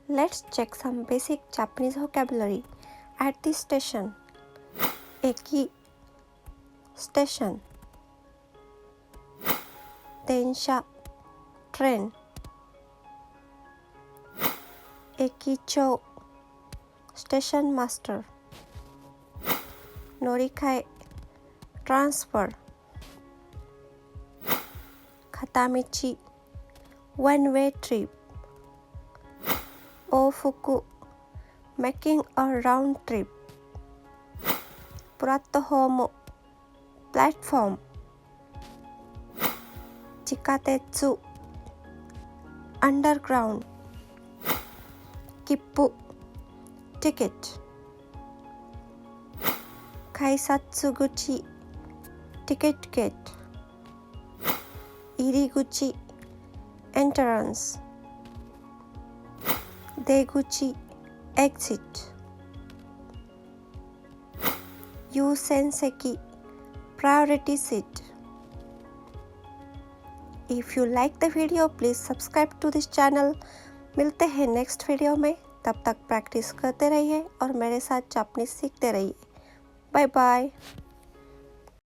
Let's check some basic Japanese vocabulary at this station. Eki station. Densha train. Ekicho station master. Norikai transfer. Katamichi one-way trip. Ofuku making a round trip. Purattahomu platform. Chikatetsu underground. Kippu ticket. Kaisatsuguchi ticket gate. Iriguchi entrance. Deguchi exit. Yusenseki priority seat. If you like the video, please subscribe to this channel. मिलते हैं next video में, तब तक practice करते रहिए और मेरे साथ जापानीज सीखते रहिए। Bye bye.